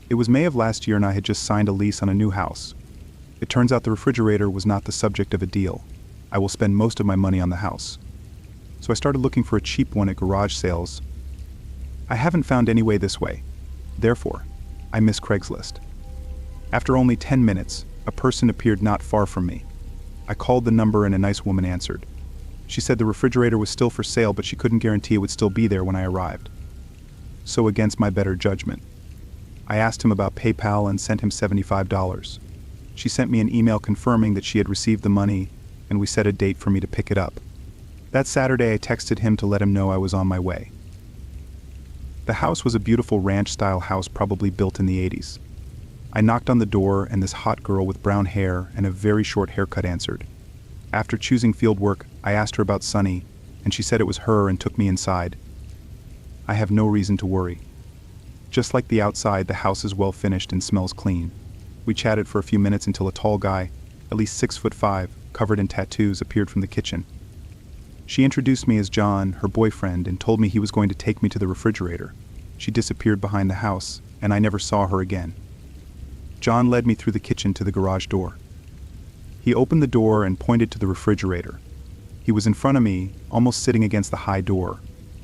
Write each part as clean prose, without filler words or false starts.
It was May of last year and I had just signed a lease on a new house. It turns out the refrigerator was not the subject of a deal. I will spend most of my money on the house. So I started looking for a cheap one at garage sales. I haven't found any way this way. Therefore, I miss Craigslist. After only 10 minutes, a person appeared not far from me. I called the number and a nice woman answered. She said the refrigerator was still for sale, but she couldn't guarantee it would still be there when I arrived. So against my better judgment, I asked him about PayPal and sent him $75. She sent me an email confirming that she had received the money, and we set a date for me to pick it up. That Saturday I texted him to let him know I was on my way. The house was a beautiful ranch-style house probably built in the 80s. I knocked on the door and this hot girl with brown hair and a very short haircut answered. After choosing fieldwork, I asked her about Sunny, and she said it was her and took me inside. I have no reason to worry. Just like the outside, the house is well finished and smells clean. We chatted for a few minutes until a tall guy, at least 6'5", covered in tattoos, appeared from the kitchen. She introduced me as John, her boyfriend, and told me he was going to take me to the refrigerator. She disappeared behind the house, and I never saw her again. John led me through the kitchen to the garage door. He opened the door and pointed to the refrigerator. He was in front of me, almost sitting against the high door.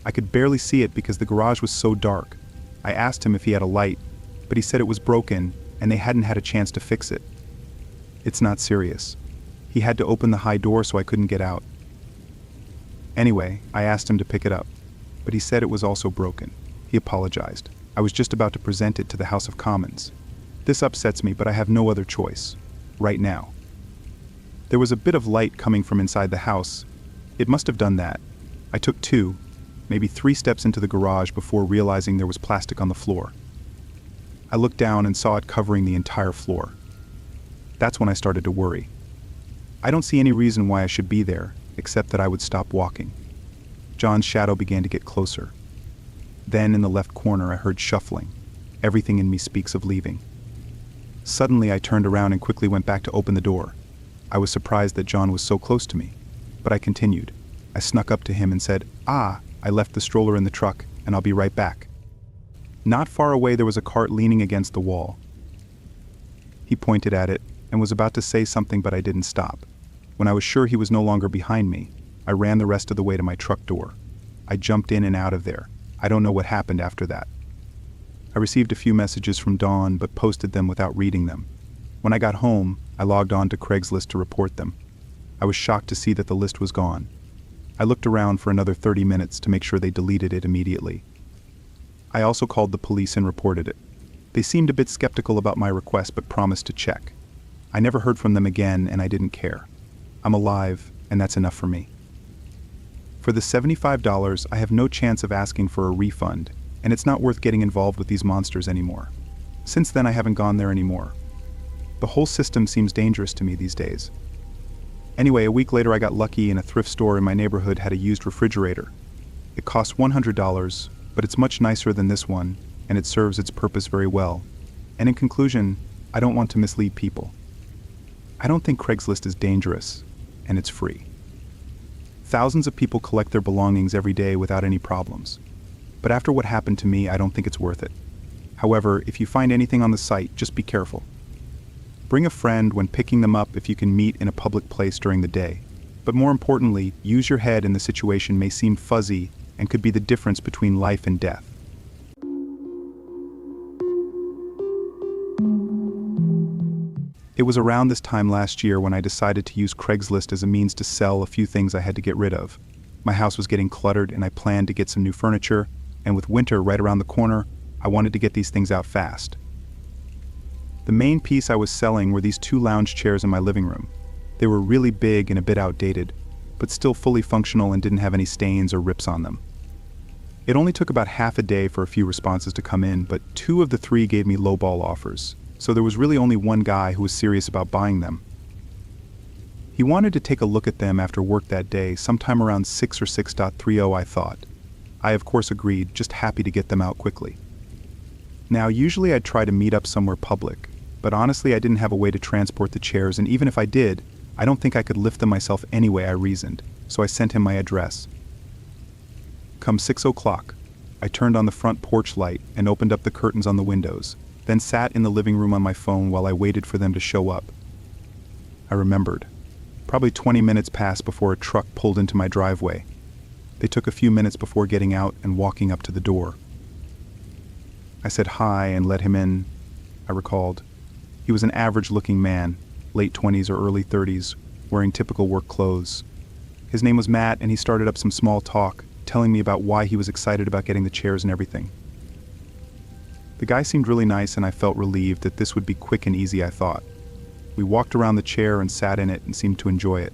I could barely see it because the garage was so dark. I asked him if he had a light, but he said it was broken and they hadn't had a chance to fix it. It's not serious. He had to open the high door so I couldn't get out. Anyway, I asked him to pick it up, but he said it was also broken. He apologized. I was just about to present it to the House of Commons. This upsets me, but I have no other choice. Right now. There was a bit of light coming from inside the house. It must have done that. I took 2, maybe 3 steps into the garage before realizing there was plastic on the floor. I looked down and saw it covering the entire floor. That's when I started to worry. I don't see any reason why I should be there, except that I would stop walking. John's shadow began to get closer. Then in the left corner I heard shuffling. Everything in me speaks of leaving. Suddenly I turned around and quickly went back to open the door. I was surprised that John was so close to me, but I continued. I snuck up to him and said, I left the stroller in the truck and I'll be right back. Not far away there was a cart leaning against the wall. He pointed at it and was about to say something, but I didn't stop. When I was sure he was no longer behind me, I ran the rest of the way to my truck door. I jumped in and out of there. I don't know what happened after that. I received a few messages from Dawn, but posted them without reading them. When I got home, I logged on to Craigslist to report them. I was shocked to see that the list was gone. I looked around for another 30 minutes to make sure they deleted it immediately. I also called the police and reported it. They seemed a bit skeptical about my request but promised to check. I never heard from them again and I didn't care. I'm alive, and that's enough for me. For the $75, I have no chance of asking for a refund, and it's not worth getting involved with these monsters anymore. Since then, I haven't gone there anymore. The whole system seems dangerous to me these days. Anyway, a week later I got lucky and a thrift store in my neighborhood had a used refrigerator. It cost $100, but it's much nicer than this one, and it serves its purpose very well. And in conclusion, I don't want to mislead people. I don't think Craigslist is dangerous, and it's free. Thousands of people collect their belongings every day without any problems. But after what happened to me, I don't think it's worth it. However, if you find anything on the site, just be careful. Bring a friend when picking them up if you can meet in a public place during the day. But more importantly, use your head, and the situation may seem fuzzy and could be the difference between life and death. It was around this time last year when I decided to use Craigslist as a means to sell a few things I had to get rid of. My house was getting cluttered and I planned to get some new furniture, and with winter right around the corner, I wanted to get these things out fast. The main piece I was selling were these 2 lounge chairs in my living room. They were really big and a bit outdated, but still fully functional and didn't have any stains or rips on them. It only took about half a day for a few responses to come in, but 2 of the 3 gave me lowball offers, so there was really only one guy who was serious about buying them. He wanted to take a look at them after work that day, sometime around 6 or 6:30 I thought. I of course agreed, just happy to get them out quickly. Now usually I'd try to meet up somewhere public, but honestly I didn't have a way to transport the chairs, and even if I did, I don't think I could lift them myself anyway, I reasoned, so I sent him my address. Come 6 o'clock, I turned on the front porch light and opened up the curtains on the windows. then sat in the living room on my phone while I waited for them to show up. I remembered. Probably 20 minutes passed before a truck pulled into my driveway. They took a few minutes before getting out and walking up to the door. I said hi and let him in, I recalled. He was an average-looking man, late 20s or early 30s, wearing typical work clothes. His name was Matt, and he started up some small talk, telling me about why he was excited about getting the chairs and everything. The guy seemed really nice, and I felt relieved that this would be quick and easy, I thought. We walked around the chair and sat in it and seemed to enjoy it.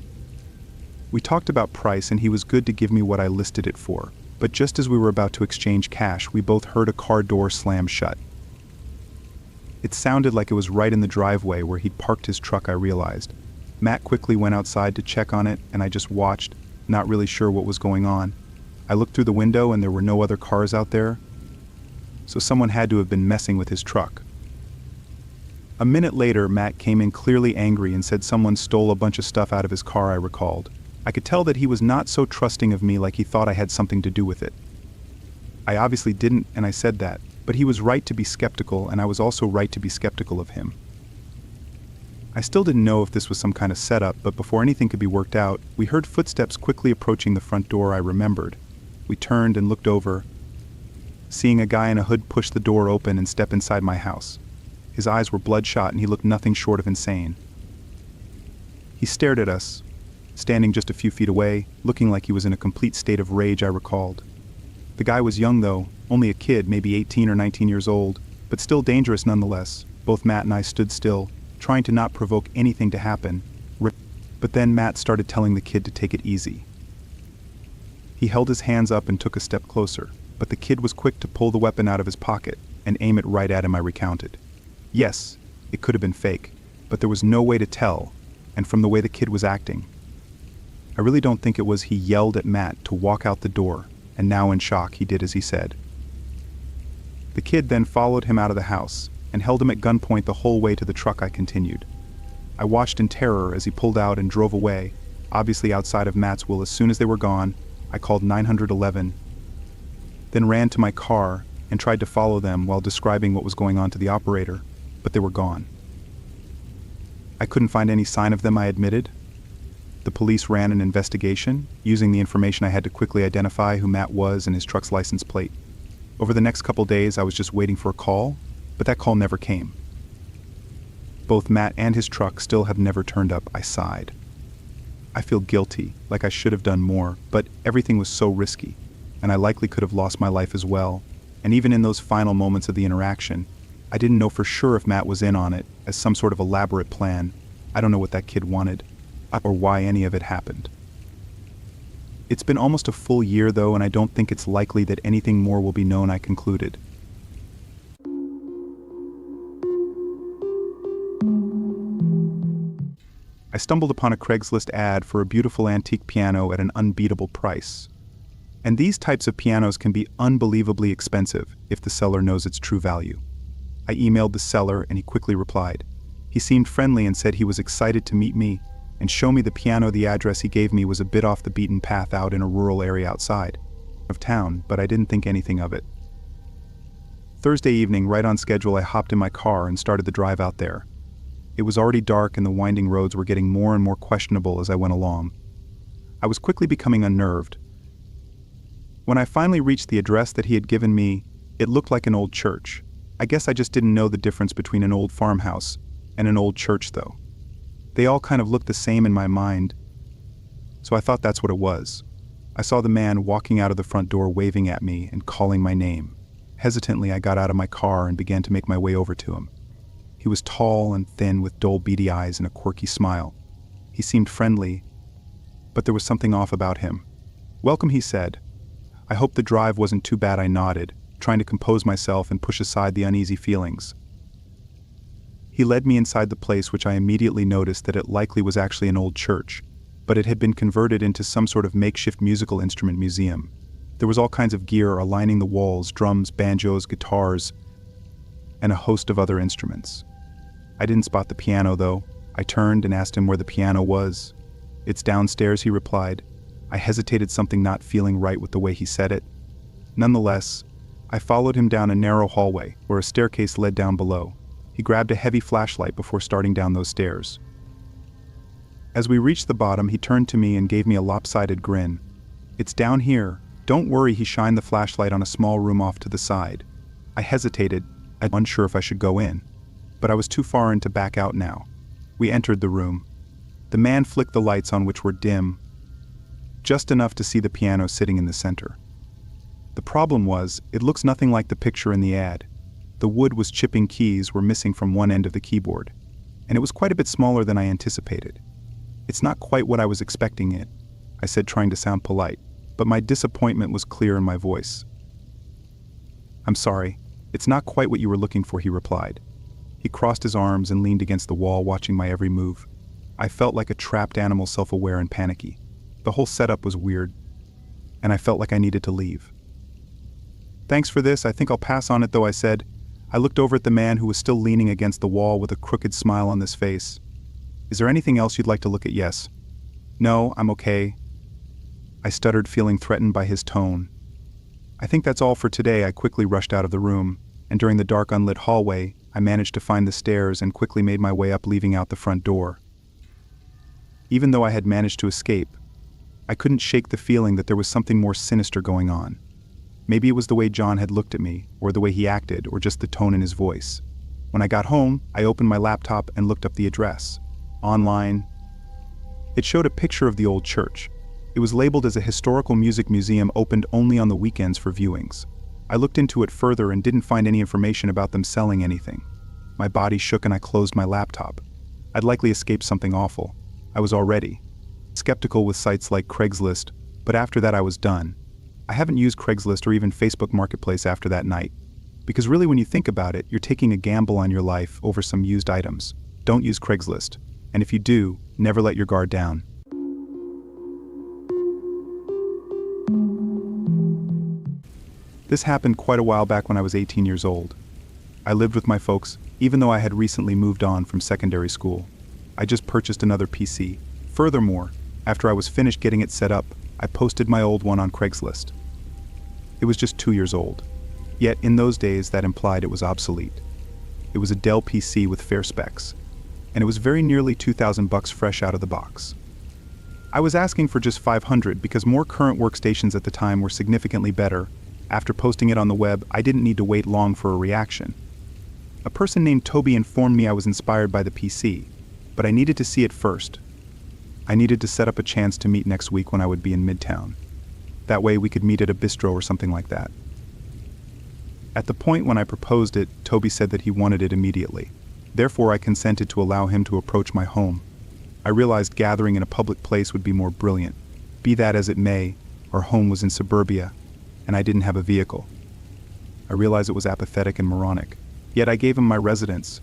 We talked about price, and he was good to give me what I listed it for, but just as we were about to exchange cash, we both heard a car door slam shut. It sounded like it was right in the driveway where he'd parked his truck, I realized. Matt quickly went outside to check on it, and I just watched, not really sure what was going on. I looked through the window and there were no other cars out there, so someone had to have been messing with his truck. A minute later, Matt came in clearly angry and said someone stole a bunch of stuff out of his car, I recalled. I could tell that he was not so trusting of me, like he thought I had something to do with it. I obviously didn't, and I said that, but he was right to be skeptical, and I was also right to be skeptical of him. I still didn't know if this was some kind of setup, but before anything could be worked out, we heard footsteps quickly approaching the front door, I remembered. We turned and looked over, seeing a guy in a hood push the door open and step inside my house. His eyes were bloodshot and he looked nothing short of insane. He stared at us, standing just a few feet away, looking like he was in a complete state of rage, I recalled. The guy was young though, only a kid, maybe 18 or 19 years old, but still dangerous nonetheless. Both Matt and I stood still, trying to not provoke anything to happen. But then Matt started telling the kid to take it easy. He held his hands up and took a step closer, but the kid was quick to pull the weapon out of his pocket and aim it right at him, I recounted. Yes, it could have been fake, but there was no way to tell, and from the way the kid was acting, I really don't think it was. He yelled at Matt to walk out the door, and now in shock he did as he said. The kid then followed him out of the house and held him at gunpoint the whole way to the truck, I continued. I watched in terror as he pulled out and drove away, obviously outside of Matt's will. As soon as they were gone, I called 911, then ran to my car and tried to follow them while describing what was going on to the operator, but they were gone. I couldn't find any sign of them, I admitted. The police ran an investigation, using the information I had to quickly identify who Matt was and his truck's license plate. Over the next couple days, I was just waiting for a call, but that call never came. Both Matt and his truck still have never turned up, I sighed. I feel guilty, like I should have done more, but everything was so risky, and I likely could have lost my life as well. And even in those final moments of the interaction, I didn't know for sure if Matt was in on it as some sort of elaborate plan. I don't know what that kid wanted, or why any of it happened. It's been almost a full year though, and I don't think it's likely that anything more will be known, I concluded. I stumbled upon a Craigslist ad for a beautiful antique piano at an unbeatable price. And these types of pianos can be unbelievably expensive if the seller knows its true value. I emailed the seller and he quickly replied. He seemed friendly and said he was excited to meet me and show me the piano. The address he gave me was a bit off the beaten path, out in a rural area outside of town, but I didn't think anything of it. Thursday evening, right on schedule, I hopped in my car and started the drive out there. It was already dark and the winding roads were getting more and more questionable as I went along. I was quickly becoming unnerved. When I finally reached the address that he had given me, it looked like an old church. I guess I just didn't know the difference between an old farmhouse and an old church though. They all kind of looked the same in my mind, so I thought that's what it was. I saw the man walking out of the front door waving at me and calling my name. Hesitantly, I got out of my car and began to make my way over to him. He was tall and thin with dull beady eyes and a quirky smile. He seemed friendly, but there was something off about him. "Welcome," he said. I hoped the drive wasn't too bad, I nodded, trying to compose myself and push aside the uneasy feelings. He led me inside the place, which I immediately noticed that it likely was actually an old church, but it had been converted into some sort of makeshift musical instrument museum. There was all kinds of gear aligning the walls: drums, banjos, guitars, and a host of other instruments. I didn't spot the piano though. I turned and asked him where the piano was. "It's downstairs," he replied. I hesitated, something not feeling right with the way he said it. Nonetheless, I followed him down a narrow hallway where a staircase led down below. He grabbed a heavy flashlight before starting down those stairs. As we reached the bottom, he turned to me and gave me a lopsided grin. "It's down here. Don't worry." He shined the flashlight on a small room off to the side. I hesitated, unsure if I should go in, but I was too far in to back out now. We entered the room. The man flicked the lights on, which were dim, just enough to see the piano sitting in the center. The problem was, it looks nothing like the picture in the ad. The wood was chipping, keys were missing from one end of the keyboard, and it was quite a bit smaller than I anticipated. "It's not quite what I was expecting it," I said, trying to sound polite, but my disappointment was clear in my voice. "I'm sorry, it's not quite what you were looking for," he replied. He crossed his arms and leaned against the wall, watching my every move. I felt like a trapped animal, self-aware and panicky. The whole setup was weird, and I felt like I needed to leave. "Thanks for this, I think I'll pass on it though," I said. I looked over at the man who was still leaning against the wall with a crooked smile on his face. "Is there anything else you'd like to look at?" "Yes." "No, I'm okay." I stuttered, feeling threatened by his tone. "I think that's all for today." I quickly rushed out of the room, and during the dark unlit hallway, I managed to find the stairs and quickly made my way up, leaving out the front door. Even though I had managed to escape, I couldn't shake the feeling that there was something more sinister going on. Maybe it was the way John had looked at me, or the way he acted, or just the tone in his voice. When I got home, I opened my laptop and looked up the address. Online, it showed a picture of the old church. It was labeled as a historical music museum, opened only on the weekends for viewings. I looked into it further and didn't find any information about them selling anything. My body shook and I closed my laptop. I'd likely escaped something awful. I was already skeptical with sites like Craigslist, but after that I was done. I haven't used Craigslist or even Facebook Marketplace after that night. Because really, when you think about it, you're taking a gamble on your life over some used items. Don't use Craigslist. And if you do, never let your guard down. This happened quite a while back when I was 18 years old. I lived with my folks, even though I had recently moved on from secondary school. I just purchased another PC. Furthermore, after I was finished getting it set up, I posted my old one on Craigslist. It was just 2 years old. Yet in those days that implied it was obsolete. It was a Dell PC with fair specs, and it was very nearly $2,000 fresh out of the box. I was asking for just $500 because more current workstations at the time were significantly better. After posting it on the web, I didn't need to wait long for a reaction. A person named Toby informed me I was inspired by the PC, but I needed to see it first. I needed to set up a chance to meet next week when I would be in Midtown. That way we could meet at a bistro or something like that. At the point when I proposed it, Toby said that he wanted it immediately. Therefore, I consented to allow him to approach my home. I realized gathering in a public place would be more brilliant. Be that as it may, our home was in suburbia, and I didn't have a vehicle. I realized it was apathetic and moronic. Yet I gave him my residence.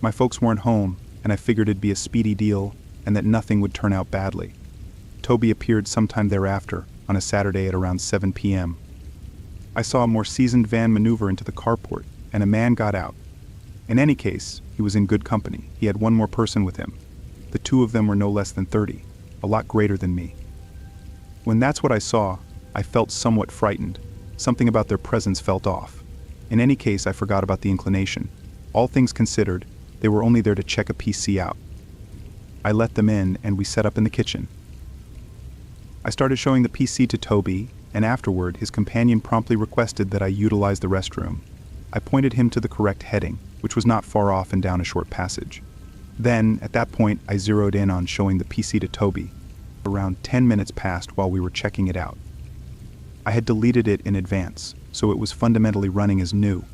My folks weren't home, and I figured it'd be a speedy deal and that nothing would turn out badly. Toby appeared sometime thereafter, on a Saturday at around 7 p.m. I saw a more seasoned van maneuver into the carport, and a man got out. In any case, he was in good company. He had one more person with him. The two of them were no less than 30, a lot greater than me. When that's what I saw, I felt somewhat frightened. Something about their presence felt off. In any case, I forgot about the inclination. All things considered, they were only there to check a PC out. I let them in, and we set up in the kitchen. I started showing the PC to Toby, and afterward, his companion promptly requested that I utilize the restroom. I pointed him to the correct heading, which was not far off and down a short passage. Then, at that point, I zeroed in on showing the PC to Toby. Around 10 minutes passed while we were checking it out. I had deleted it in advance, so it was fundamentally running as new.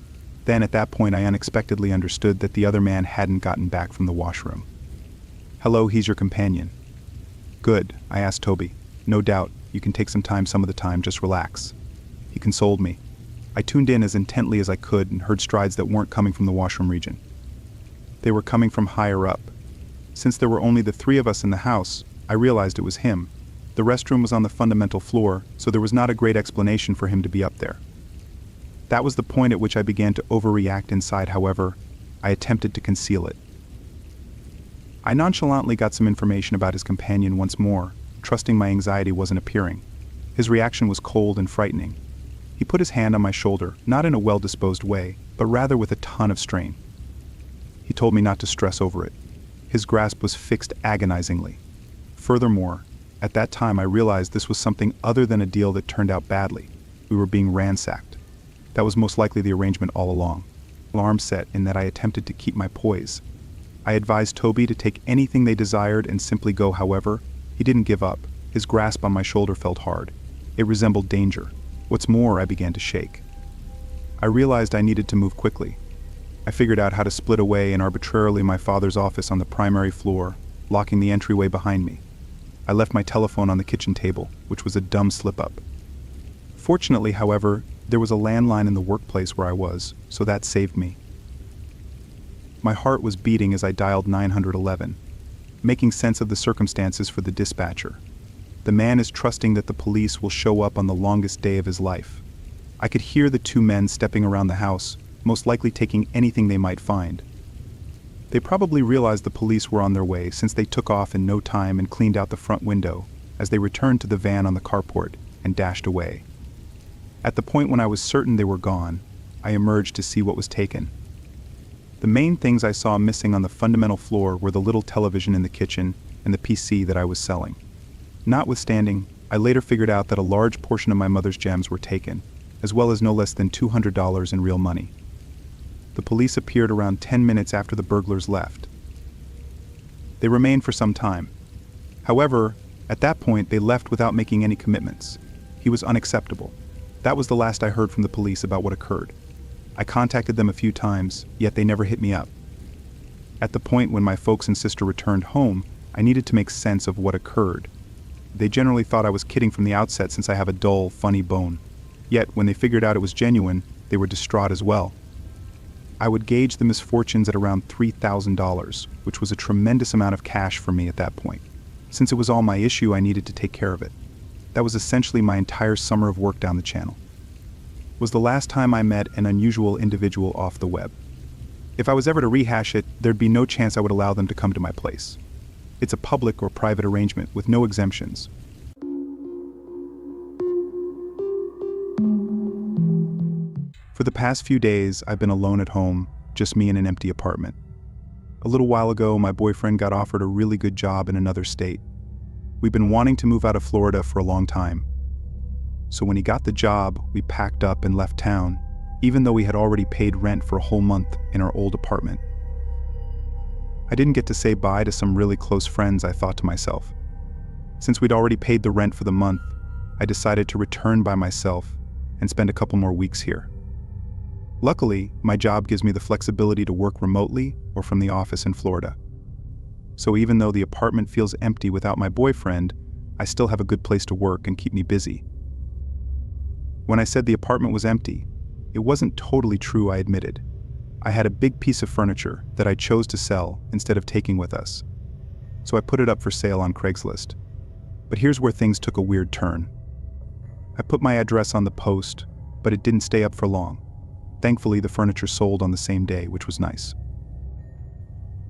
Then, at that point, I unexpectedly understood that the other man hadn't gotten back from the washroom. "Hello, he's your companion." "Good," I asked Toby. "No doubt, you can take some time some of the time, just relax." He consoled me. I tuned in as intently as I could and heard strides that weren't coming from the washroom region. They were coming from higher up. Since there were only the three of us in the house, I realized it was him. The restroom was on the fundamental floor, so there was not a great explanation for him to be up there. That was the point at which I began to overreact inside. However, I attempted to conceal it. I nonchalantly got some information about his companion once more, trusting my anxiety wasn't appearing. His reaction was cold and frightening. He put his hand on my shoulder, not in a well-disposed way, but rather with a ton of strain. He told me not to stress over it. His grasp was fixed agonizingly. Furthermore, at that time I realized this was something other than a deal that turned out badly. We were being ransacked. That was most likely the arrangement all along. Alarm set in that I attempted to keep my poise. I advised Toby to take anything they desired and simply go. However, he didn't give up. His grasp on my shoulder felt hard. It resembled danger. What's more, I began to shake. I realized I needed to move quickly. I figured out how to split away and arbitrarily my father's office on the primary floor, locking the entryway behind me. I left my telephone on the kitchen table, which was a dumb slip-up. Fortunately, however, there was a landline in the workplace where I was, so that saved me. My heart was beating as I dialed 911, making sense of the circumstances for the dispatcher. The man is trusting that the police will show up on the longest day of his life. I could hear the two men stepping around the house, most likely taking anything they might find. They probably realized the police were on their way since they took off in no time and cleaned out the front window as they returned to the van on the carport and dashed away. At the point when I was certain they were gone, I emerged to see what was taken. The main things I saw missing on the fundamental floor were the little television in the kitchen and the PC that I was selling. Notwithstanding, I later figured out that a large portion of my mother's gems were taken, as well as no less than $200 in real money. The police appeared around 10 minutes after the burglars left. They remained for some time. However, at that point they left without making any commitments. He was unacceptable. That was the last I heard from the police about what occurred. I contacted them a few times, yet they never hit me up. At the point when my folks and sister returned home, I needed to make sense of what occurred. They generally thought I was kidding from the outset since I have a dull, funny bone. Yet, when they figured out it was genuine, they were distraught as well. I would gauge the misfortunes at around $3,000, which was a tremendous amount of cash for me at that point. Since it was all my issue, I needed to take care of it. That was essentially my entire summer of work down the channel. It was the last time I met an unusual individual off the web. If I was ever to rehash it, there'd be no chance I would allow them to come to my place. It's a public or private arrangement with no exemptions. For the past few days, I've been alone at home, just me in an empty apartment. A little while ago, my boyfriend got offered a really good job in another state. We've been wanting to move out of Florida for a long time. So when he got the job, we packed up and left town, even though we had already paid rent for a whole month in our old apartment. I didn't get to say bye to some really close friends, I thought to myself. Since we'd already paid the rent for the month, I decided to return by myself and spend a couple more weeks here. Luckily, my job gives me the flexibility to work remotely or from the office in Florida. So even though the apartment feels empty without my boyfriend, I still have a good place to work and keep me busy. When I said the apartment was empty, it wasn't totally true, I admitted. I had a big piece of furniture that I chose to sell instead of taking with us. So I put it up for sale on Craigslist. But here's where things took a weird turn. I put my address on the post, but it didn't stay up for long. Thankfully, the furniture sold on the same day, which was nice.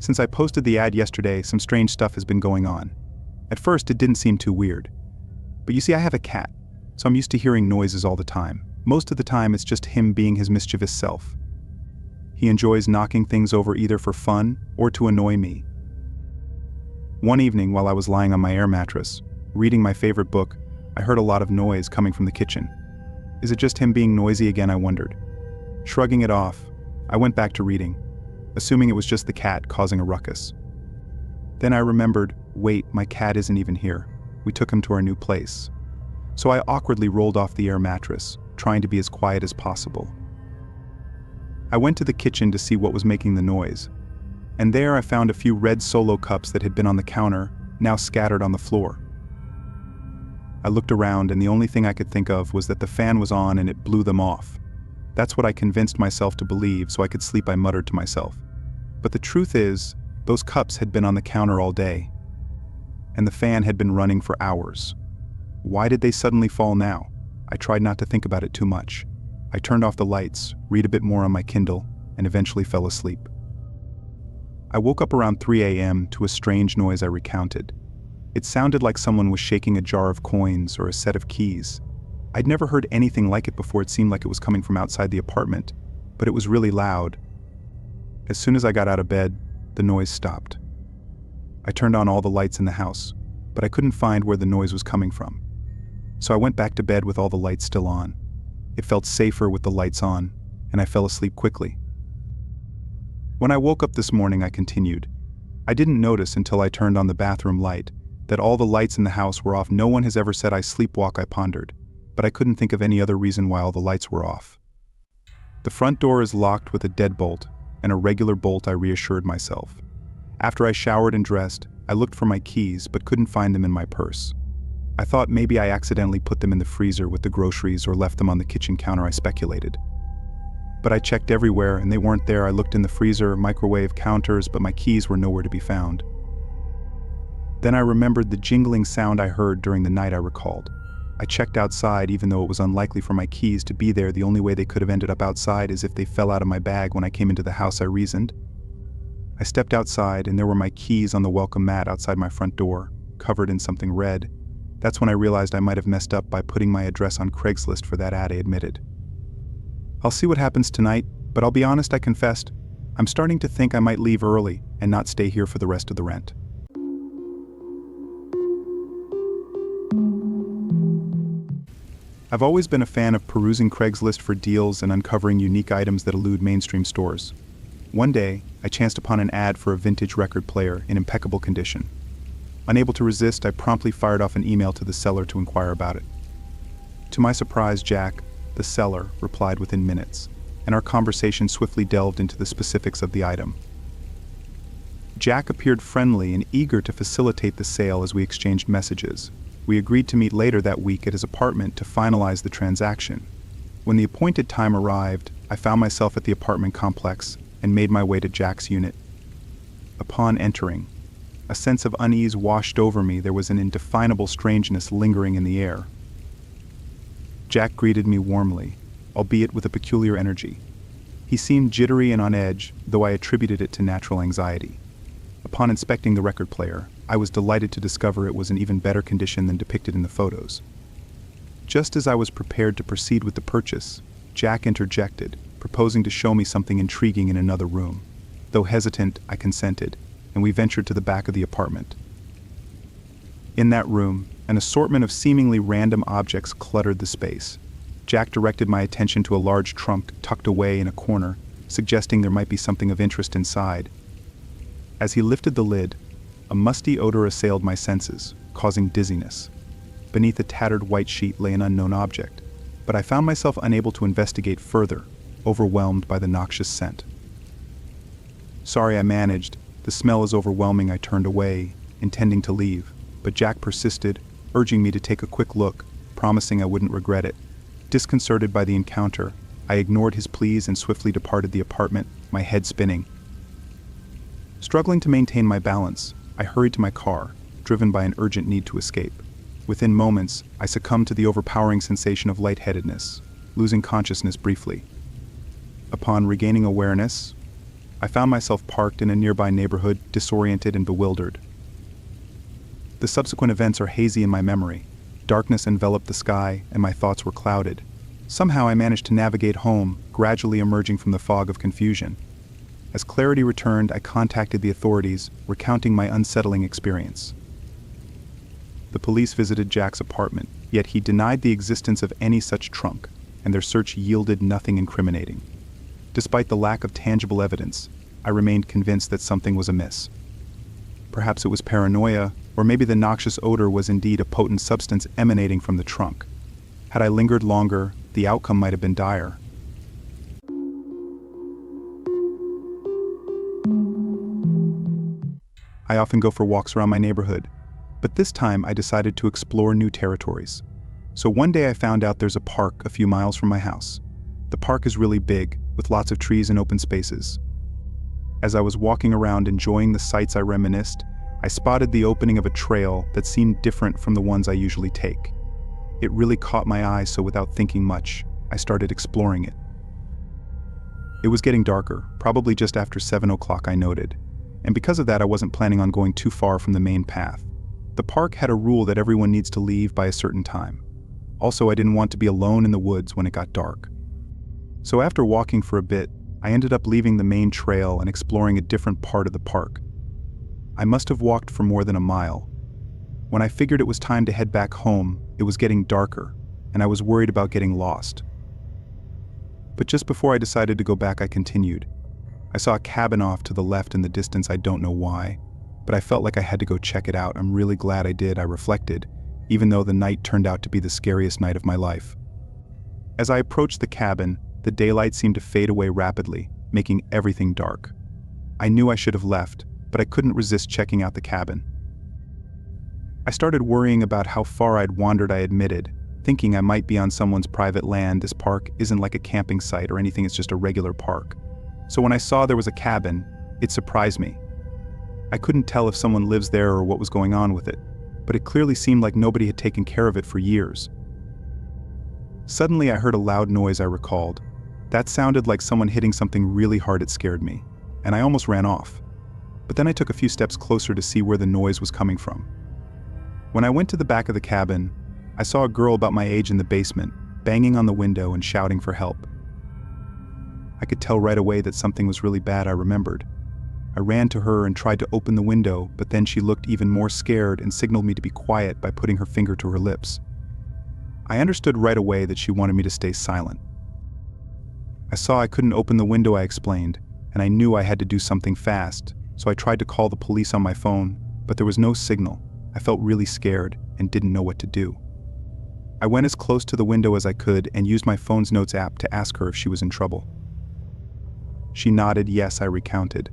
Since I posted the ad yesterday, some strange stuff has been going on. At first, it didn't seem too weird. But you see, I have a cat, so I'm used to hearing noises all the time. Most of the time, it's just him being his mischievous self. He enjoys knocking things over either for fun or to annoy me. One evening, while I was lying on my air mattress, reading my favorite book, I heard a lot of noise coming from the kitchen. Is it just him being noisy again, I wondered. Shrugging it off, I went back to reading, assuming it was just the cat causing a ruckus. Then I remembered, wait, my cat isn't even here. We took him to our new place. So I awkwardly rolled off the air mattress, trying to be as quiet as possible. I went to the kitchen to see what was making the noise, and there I found a few red Solo cups that had been on the counter, now scattered on the floor. I looked around and the only thing I could think of was that the fan was on and it blew them off. That's what I convinced myself to believe so I could sleep, I muttered to myself. But the truth is, those cups had been on the counter all day, and the fan had been running for hours. Why did they suddenly fall now? I tried not to think about it too much. I turned off the lights, read a bit more on my Kindle, and eventually fell asleep. I woke up around 3 a.m. to a strange noise I recounted. It sounded like someone was shaking a jar of coins or a set of keys. I'd never heard anything like it before. It seemed like it was coming from outside the apartment, but it was really loud. As soon as I got out of bed, the noise stopped. I turned on all the lights in the house, but I couldn't find where the noise was coming from. So I went back to bed with all the lights still on. It felt safer with the lights on, and I fell asleep quickly. When I woke up this morning, I continued. I didn't notice until I turned on the bathroom light that all the lights in the house were off. No one has ever said I sleepwalk, I pondered, but I couldn't think of any other reason why all the lights were off. The front door is locked with a deadbolt and a regular bolt, I reassured myself. After I showered and dressed, I looked for my keys but couldn't find them in my purse. I thought maybe I accidentally put them in the freezer with the groceries or left them on the kitchen counter, I speculated. But I checked everywhere and they weren't there. I looked in the freezer, microwave, counters, but my keys were nowhere to be found. Then I remembered the jingling sound I heard during the night, I recalled. I checked outside even though it was unlikely for my keys to be there. The only way they could have ended up outside is if they fell out of my bag when I came into the house, I reasoned. I stepped outside and there were my keys on the welcome mat outside my front door, covered in something red. That's when I realized I might have messed up by putting my address on Craigslist for that ad, I admitted. I'll see what happens tonight, but I'll be honest, I confessed. I'm starting to think I might leave early and not stay here for the rest of the rent. I've always been a fan of perusing Craigslist for deals and uncovering unique items that elude mainstream stores. One day, I chanced upon an ad for a vintage record player in impeccable condition. Unable to resist, I promptly fired off an email to the seller to inquire about it. To my surprise, Jack, the seller, replied within minutes, and our conversation swiftly delved into the specifics of the item. Jack appeared friendly and eager to facilitate the sale as we exchanged messages. We agreed to meet later that week at his apartment to finalize the transaction. When the appointed time arrived, I found myself at the apartment complex and made my way to Jack's unit. Upon entering, a sense of unease washed over me. There was an indefinable strangeness lingering in the air. Jack greeted me warmly, albeit with a peculiar energy. He seemed jittery and on edge, though I attributed it to natural anxiety. Upon inspecting the record player, I was delighted to discover it was in even better condition than depicted in the photos. Just as I was prepared to proceed with the purchase, Jack interjected, proposing to show me something intriguing in another room. Though hesitant, I consented, and we ventured to the back of the apartment. In that room, an assortment of seemingly random objects cluttered the space. Jack directed my attention to a large trunk tucked away in a corner, suggesting there might be something of interest inside. As he lifted the lid, a musty odor assailed my senses, causing dizziness. Beneath a tattered white sheet lay an unknown object, but I found myself unable to investigate further, overwhelmed by the noxious scent. Sorry, I managed. The smell is overwhelming. I turned away, intending to leave, but Jack persisted, urging me to take a quick look, promising I wouldn't regret it. Disconcerted by the encounter, I ignored his pleas and swiftly departed the apartment, my head spinning. Struggling to maintain my balance, I hurried to my car, driven by an urgent need to escape. Within moments, I succumbed to the overpowering sensation of lightheadedness, losing consciousness briefly. Upon regaining awareness, I found myself parked in a nearby neighborhood, disoriented and bewildered. The subsequent events are hazy in my memory. Darkness enveloped the sky, and my thoughts were clouded. Somehow I managed to navigate home, gradually emerging from the fog of confusion. As clarity returned, I contacted the authorities, recounting my unsettling experience. The police visited Jack's apartment, yet he denied the existence of any such trunk, and their search yielded nothing incriminating. Despite the lack of tangible evidence, I remained convinced that something was amiss. Perhaps it was paranoia, or maybe the noxious odor was indeed a potent substance emanating from the trunk. Had I lingered longer, the outcome might have been dire. I often go for walks around my neighborhood, but this time I decided to explore new territories. So one day I found out there's a park a few miles from my house. The park is really big, with lots of trees and open spaces. As I was walking around enjoying the sights, I reminisced. I spotted the opening of a trail that seemed different from the ones I usually take. It really caught my eye, so without thinking much, I started exploring it. It was getting darker, probably just after 7 o'clock, I noted, and because of that I wasn't planning on going too far from the main path. The park had a rule that everyone needs to leave by a certain time. Also, I didn't want to be alone in the woods when it got dark. So after walking for a bit, I ended up leaving the main trail and exploring a different part of the park. I must have walked for more than a mile. When I figured it was time to head back home, it was getting darker, and I was worried about getting lost. But just before I decided to go back, I continued. I saw a cabin off to the left in the distance. I don't know why, but I felt like I had to go check it out. I'm really glad I did, I reflected, even though the night turned out to be the scariest night of my life. As I approached the cabin, the daylight seemed to fade away rapidly, making everything dark. I knew I should have left, but I couldn't resist checking out the cabin. I started worrying about how far I'd wandered, I admitted, thinking I might be on someone's private land. This park isn't like a camping site or anything, it's just a regular park. So when I saw there was a cabin, it surprised me. I couldn't tell if someone lives there or what was going on with it, but it clearly seemed like nobody had taken care of it for years. Suddenly I heard a loud noise, I recalled. That sounded like someone hitting something really hard. It scared me, and I almost ran off. But then I took a few steps closer to see where the noise was coming from. When I went to the back of the cabin, I saw a girl about my age in the basement, banging on the window and shouting for help. I could tell right away that something was really bad, I remembered. I ran to her and tried to open the window, but then she looked even more scared and signaled me to be quiet by putting her finger to her lips. I understood right away that she wanted me to stay silent. I saw I couldn't open the window, I explained, and I knew I had to do something fast, so I tried to call the police on my phone, but there was no signal. I felt really scared and didn't know what to do. I went as close to the window as I could and used my phone's notes app to ask her if she was in trouble. She nodded yes, I recounted.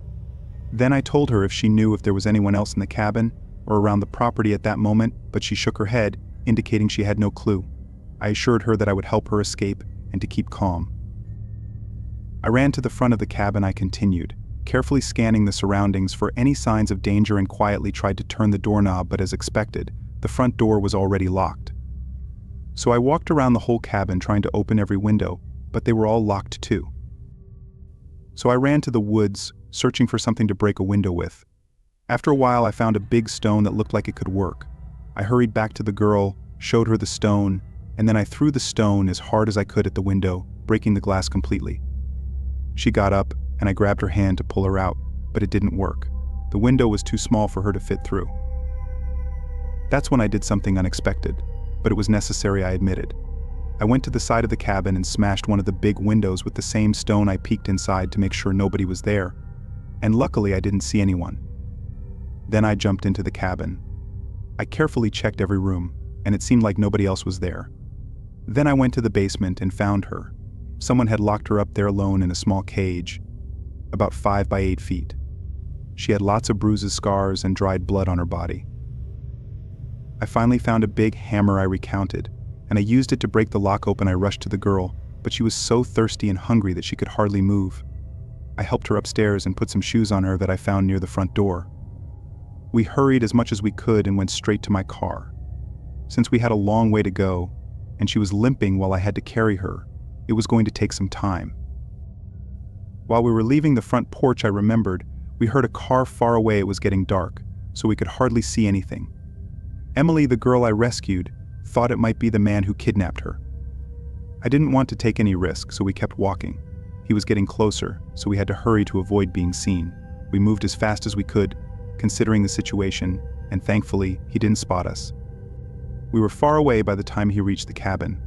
Then I told her if she knew if there was anyone else in the cabin or around the property at that moment, but she shook her head, indicating she had no clue. I assured her that I would help her escape and to keep calm. I ran to the front of the cabin, I continued, carefully scanning the surroundings for any signs of danger, and quietly tried to turn the doorknob, but as expected, the front door was already locked. So I walked around the whole cabin trying to open every window, but they were all locked too. So I ran to the woods, searching for something to break a window with. After a while, I found a big stone that looked like it could work. I hurried back to the girl, showed her the stone, and then I threw the stone as hard as I could at the window, breaking the glass completely. She got up, and I grabbed her hand to pull her out, but it didn't work. The window was too small for her to fit through. That's when I did something unexpected, but it was necessary, I admitted. I went to the side of the cabin and smashed one of the big windows with the same stone. I peeked inside to make sure nobody was there, and luckily I didn't see anyone. Then I jumped into the cabin. I carefully checked every room, and it seemed like nobody else was there. Then I went to the basement and found her. Someone had locked her up there alone in a small cage, about 5 by 8 feet. She had lots of bruises, scars, and dried blood on her body. I finally found a big hammer, I recounted, and I used it to break the lock open. I rushed to the girl, but she was so thirsty and hungry that she could hardly move. I helped her upstairs and put some shoes on her that I found near the front door. We hurried as much as we could and went straight to my car. Since we had a long way to go, and she was limping while I had to carry her, it was going to take some time. While we were leaving the front porch, I remembered, we heard a car far away. It was getting dark, so we could hardly see anything. Emily, the girl I rescued, thought it might be the man who kidnapped her. I didn't want to take any risk, so we kept walking. He was getting closer, so we had to hurry to avoid being seen. We moved as fast as we could, considering the situation, and thankfully, he didn't spot us. We were far away by the time he reached the cabin.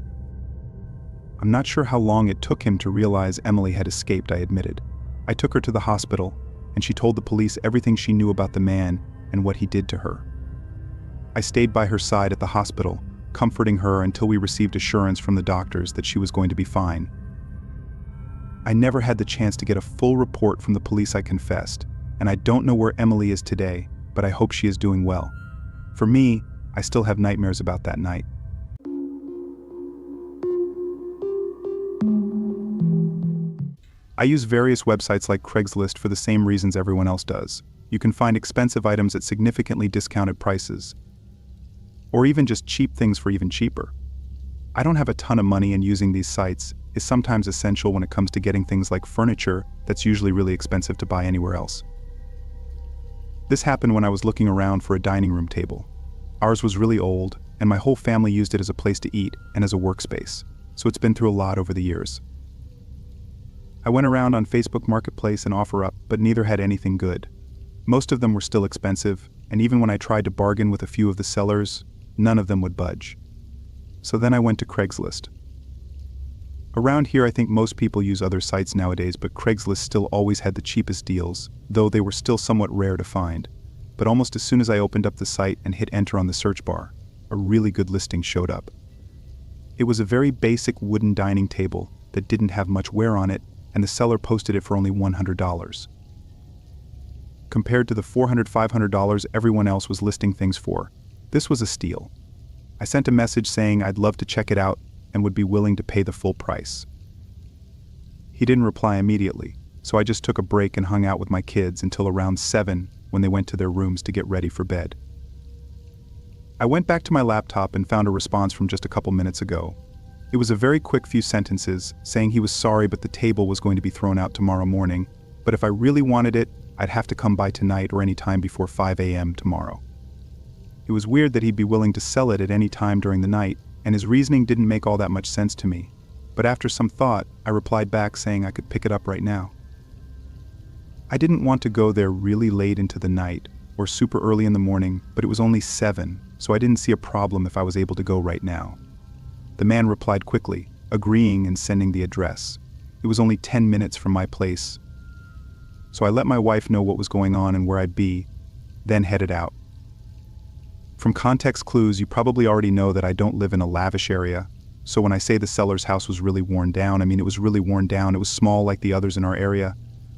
I'm not sure how long it took him to realize Emily had escaped, I admitted. I took her to the hospital, and she told the police everything she knew about the man and what he did to her. I stayed by her side at the hospital, comforting her until we received assurance from the doctors that she was going to be fine. I never had the chance to get a full report from the police, I confessed, and I don't know where Emily is today, but I hope she is doing well. For me, I still have nightmares about that night. I use various websites like Craigslist for the same reasons everyone else does. You can find expensive items at significantly discounted prices, or even just cheap things for even cheaper. I don't have a ton of money, and using these sites is sometimes essential when it comes to getting things like furniture that's usually really expensive to buy anywhere else. This happened when I was looking around for a dining room table. Ours was really old, and my whole family used it as a place to eat and as a workspace, so it's been through a lot over the years. I went around on Facebook Marketplace and OfferUp, but neither had anything good. Most of them were still expensive, and even when I tried to bargain with a few of the sellers, none of them would budge. So then I went to Craigslist. Around here I think most people use other sites nowadays, but Craigslist still always had the cheapest deals, though they were still somewhat rare to find. But almost as soon as I opened up the site and hit enter on the search bar, a really good listing showed up. It was a very basic wooden dining table that didn't have much wear on it, and the seller posted it for only $100. Compared to the $400–500 everyone else was listing things for, this was a steal. I sent a message saying I'd love to check it out and would be willing to pay the full price. He didn't reply immediately, so I just took a break and hung out with my kids until around 7 when they went to their rooms to get ready for bed. I went back to my laptop and found a response from just a couple minutes ago. It was a very quick few sentences saying he was sorry but the table was going to be thrown out tomorrow morning, but if I really wanted it, I'd have to come by tonight or any time before 5 a.m. tomorrow. It was weird that he'd be willing to sell it at any time during the night, and his reasoning didn't make all that much sense to me. But after some thought, I replied back saying I could pick it up right now. I didn't want to go there really late into the night or super early in the morning, but it was only 7, so I didn't see a problem if I was able to go right now. The man replied quickly, agreeing and sending the address. It was only 10 minutes from my place, so I let my wife know what was going on and where I'd be, then headed out. From context clues, you probably already know that I don't live in a lavish area, so when I say the seller's house was really worn down, I mean it was really worn down. It was small like the others in our area,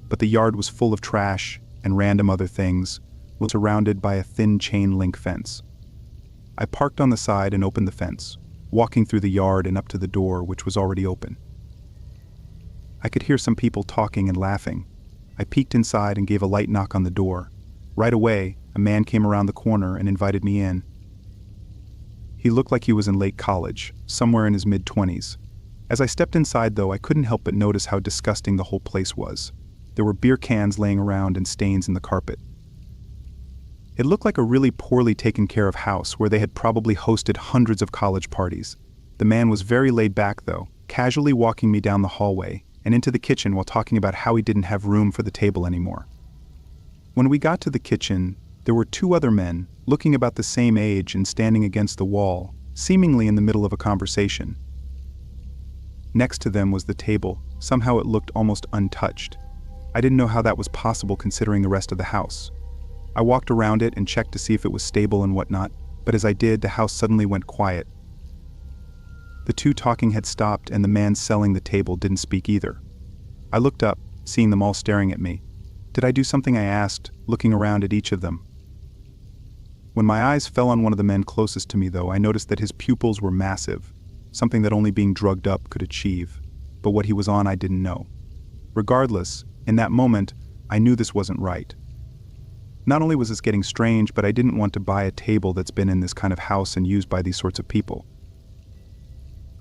but the yard was full of trash and random other things, was surrounded by a thin chain link fence. I parked on the side and opened the fence, walking through the yard and up to the door, which was already open. I could hear some people talking and laughing. I peeked inside and gave a light knock on the door. Right away, a man came around the corner and invited me in. He looked like he was in late college, somewhere in his mid-20s. As I stepped inside, though, I couldn't help but notice how disgusting the whole place was. There were beer cans laying around and stains in the carpet. It looked like a really poorly taken care of house where they had probably hosted hundreds of college parties. The man was very laid back, though, casually walking me down the hallway and into the kitchen while talking about how he didn't have room for the table anymore. When we got to the kitchen, there were 2 other men, looking about the same age and standing against the wall, seemingly in the middle of a conversation. Next to them was the table. Somehow it looked almost untouched. I didn't know how that was possible considering the rest of the house. I walked around it and checked to see if it was stable and whatnot, but as I did, the house suddenly went quiet. The 2 talking had stopped and the man selling the table didn't speak either. I looked up, seeing them all staring at me. Did I do something? I asked, looking around at each of them. When my eyes fell on one of the men closest to me, though, I noticed that his pupils were massive, something that only being drugged up could achieve, but what he was on I didn't know. Regardless, in that moment, I knew this wasn't right. Not only was this getting strange, but I didn't want to buy a table that's been in this kind of house and used by these sorts of people.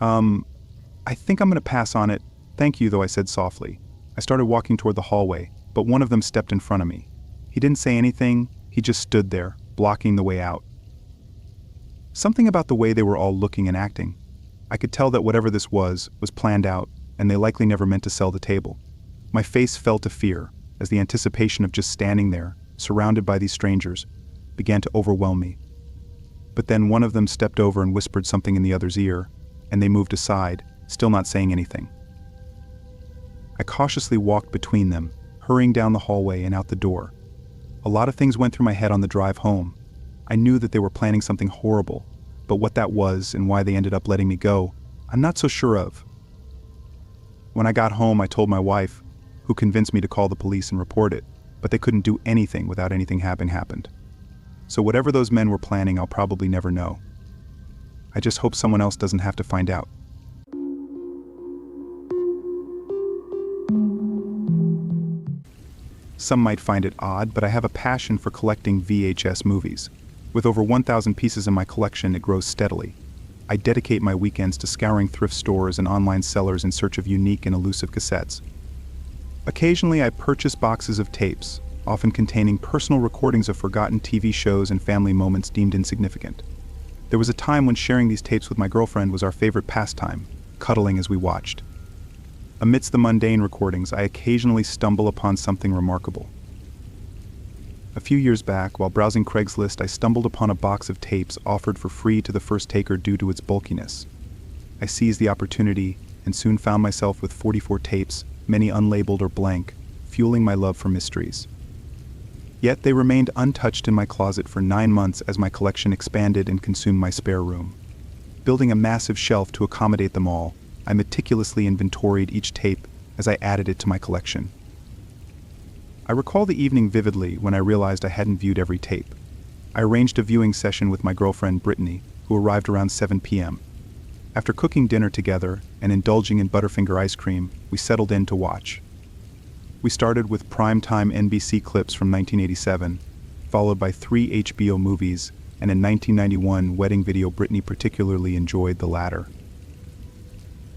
I think I'm going to pass on it. Thank you, though, I said softly. I started walking toward the hallway, but one of them stepped in front of me. He didn't say anything, he just stood there, blocking the way out. Something about the way they were all looking and acting. I could tell that whatever this was planned out, and they likely never meant to sell the table. My face fell to fear, as the anticipation of just standing there, surrounded by these strangers, began to overwhelm me. But then one of them stepped over and whispered something in the other's ear, and they moved aside, still not saying anything. I cautiously walked between them, hurrying down the hallway and out the door. A lot of things went through my head on the drive home. I knew that they were planning something horrible, but what that was and why they ended up letting me go, I'm not so sure of. When I got home, I told my wife, who convinced me to call the police and report it, but they couldn't do anything without anything having happened. So whatever those men were planning, I'll probably never know. I just hope someone else doesn't have to find out. Some might find it odd, but I have a passion for collecting VHS movies. With over 1,000 pieces in my collection, it grows steadily. I dedicate my weekends to scouring thrift stores and online sellers in search of unique and elusive cassettes. Occasionally, I purchase boxes of tapes, often containing personal recordings of forgotten TV shows and family moments deemed insignificant. There was a time when sharing these tapes with my girlfriend was our favorite pastime, cuddling as we watched. Amidst the mundane recordings, I occasionally stumble upon something remarkable. A few years back, while browsing Craigslist, I stumbled upon a box of tapes offered for free to the first taker due to its bulkiness. I seized the opportunity and soon found myself with 44 tapes, many unlabeled or blank, fueling my love for mysteries. Yet they remained untouched in my closet for 9 months as my collection expanded and consumed my spare room. Building a massive shelf to accommodate them all, I meticulously inventoried each tape as I added it to my collection. I recall the evening vividly when I realized I hadn't viewed every tape. I arranged a viewing session with my girlfriend Brittany, who arrived around 7 p.m. After cooking dinner together and indulging in Butterfinger ice cream, we settled in to watch. We started with primetime NBC clips from 1987, followed by 3 HBO movies, and a 1991 wedding video. Brittany particularly enjoyed the latter.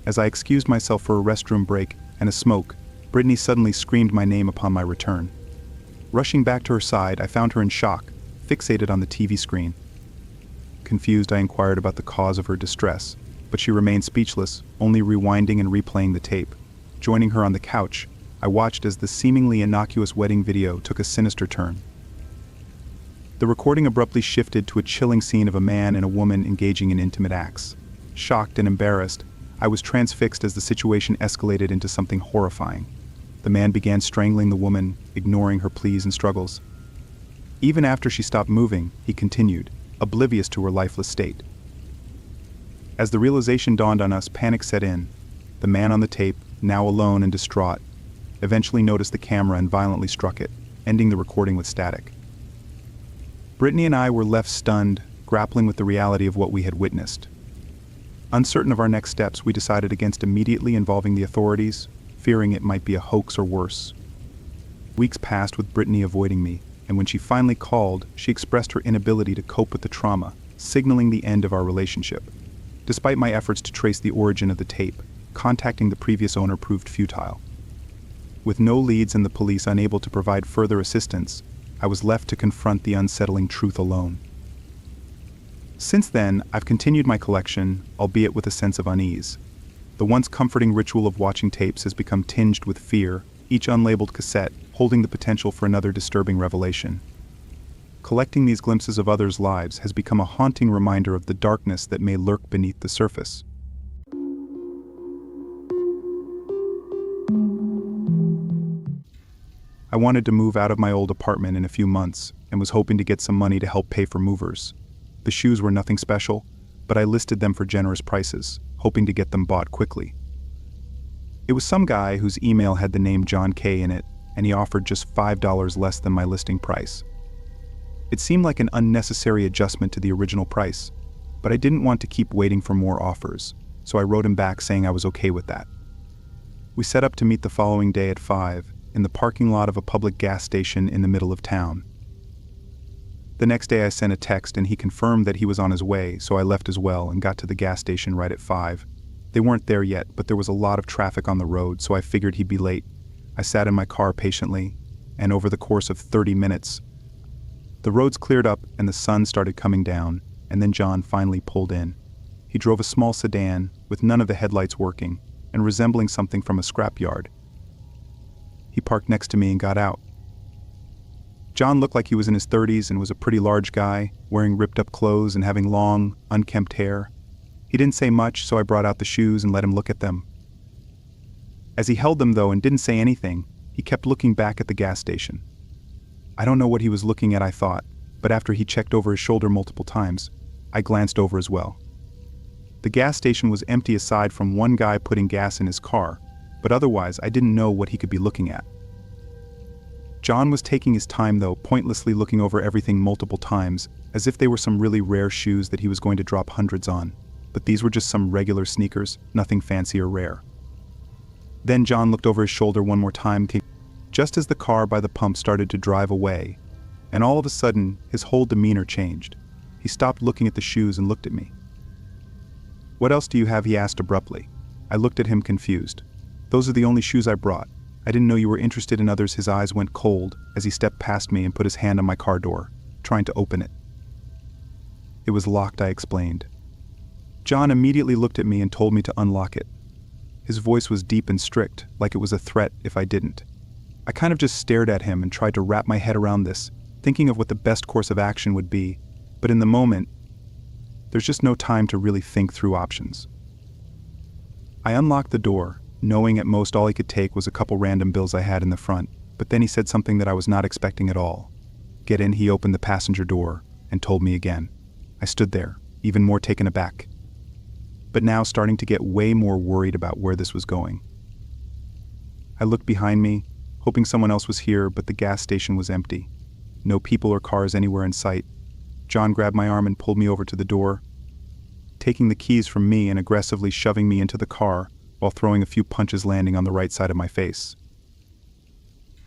As I excused myself for a restroom break and a smoke, Brittany suddenly screamed my name upon my return. Rushing back to her side, I found her in shock, fixated on the TV screen. Confused, I inquired about the cause of her distress, but she remained speechless, only rewinding and replaying the tape. Joining her on the couch, I watched as the seemingly innocuous wedding video took a sinister turn. The recording abruptly shifted to a chilling scene of a man and a woman engaging in intimate acts. Shocked and embarrassed, I was transfixed as the situation escalated into something horrifying. The man began strangling the woman, ignoring her pleas and struggles. Even after she stopped moving, he continued, oblivious to her lifeless state. As the realization dawned on us, panic set in. The man on the tape, now alone and distraught, eventually noticed the camera and violently struck it, ending the recording with static. Brittany and I were left stunned, grappling with the reality of what we had witnessed. Uncertain of our next steps, we decided against immediately involving the authorities, fearing it might be a hoax or worse. Weeks passed with Brittany avoiding me, and when she finally called, she expressed her inability to cope with the trauma, signaling the end of our relationship. Despite my efforts to trace the origin of the tape, contacting the previous owner proved futile. With no leads and the police unable to provide further assistance, I was left to confront the unsettling truth alone. Since then, I've continued my collection, albeit with a sense of unease. The once comforting ritual of watching tapes has become tinged with fear, each unlabeled cassette holding the potential for another disturbing revelation. Collecting these glimpses of others' lives has become a haunting reminder of the darkness that may lurk beneath the surface. I wanted to move out of my old apartment in a few months and was hoping to get some money to help pay for movers. The shoes were nothing special, but I listed them for generous prices, hoping to get them bought quickly. It was some guy whose email had the name John K. in it, and he offered just $5 less than my listing price. It seemed like an unnecessary adjustment to the original price, but I didn't want to keep waiting for more offers, so I wrote him back saying I was okay with that. We set up to meet the following day at 5, in the parking lot of a public gas station in the middle of town. The next day I sent a text and he confirmed that he was on his way, so I left as well and got to the gas station right at 5. They weren't there yet, but there was a lot of traffic on the road, so I figured he'd be late. I sat in my car patiently, and over the course of 30 minutes, the roads cleared up and the sun started coming down, and then John finally pulled in. He drove a small sedan with none of the headlights working and resembling something from a scrapyard. He parked next to me and got out. John looked like he was in his 30s and was a pretty large guy, wearing ripped-up clothes and having long, unkempt hair. He didn't say much, so I brought out the shoes and let him look at them. As he held them, though, and didn't say anything, he kept looking back at the gas station. I don't know what he was looking at, I thought, but after he checked over his shoulder multiple times, I glanced over as well. The gas station was empty aside from one guy putting gas in his car, but otherwise I didn't know what he could be looking at. John was taking his time, though, pointlessly looking over everything multiple times, as if they were some really rare shoes that he was going to drop hundreds on. But these were just some regular sneakers, nothing fancy or rare. Then John looked over his shoulder one more time, just as the car by the pump started to drive away, and all of a sudden, his whole demeanor changed. He stopped looking at the shoes and looked at me. "What else do you have?" he asked abruptly. I looked at him confused. "Those are the only shoes I brought. I didn't know you were interested in others." His eyes went cold as he stepped past me and put his hand on my car door, trying to open it. It was locked, I explained. John immediately looked at me and told me to unlock it. His voice was deep and strict, like it was a threat if I didn't. I kind of just stared at him and tried to wrap my head around this, thinking of what the best course of action would be, but in the moment, there's just no time to really think through options. I unlocked the door, knowing at most all he could take was a couple random bills I had in the front, but then he said something that I was not expecting at all. Get in, he opened the passenger door and told me again. I stood there, even more taken aback, but now starting to get way more worried about where this was going. I looked behind me, hoping someone else was here, but the gas station was empty. No people or cars anywhere in sight. John grabbed my arm and pulled me over to the door, taking the keys from me and aggressively shoving me into the car while throwing a few punches landing on the right side of my face.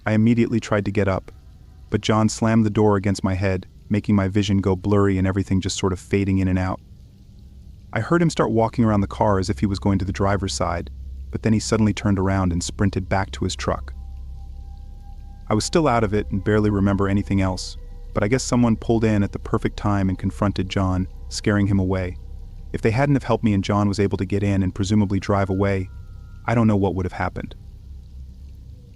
I immediately tried to get up, but John slammed the door against my head, making my vision go blurry and everything just sort of fading in and out. I heard him start walking around the car as if he was going to the driver's side, but then he suddenly turned around and sprinted back to his truck. I was still out of it and barely remember anything else, but I guess someone pulled in at the perfect time and confronted John, scaring him away. If they hadn't have helped me and John was able to get in and presumably drive away, I don't know what would have happened.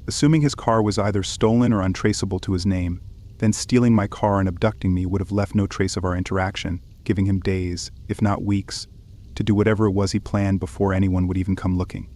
Assuming his car was either stolen or untraceable to his name, then stealing my car and abducting me would have left no trace of our interaction, giving him days, if not weeks, to do whatever it was he planned before anyone would even come looking.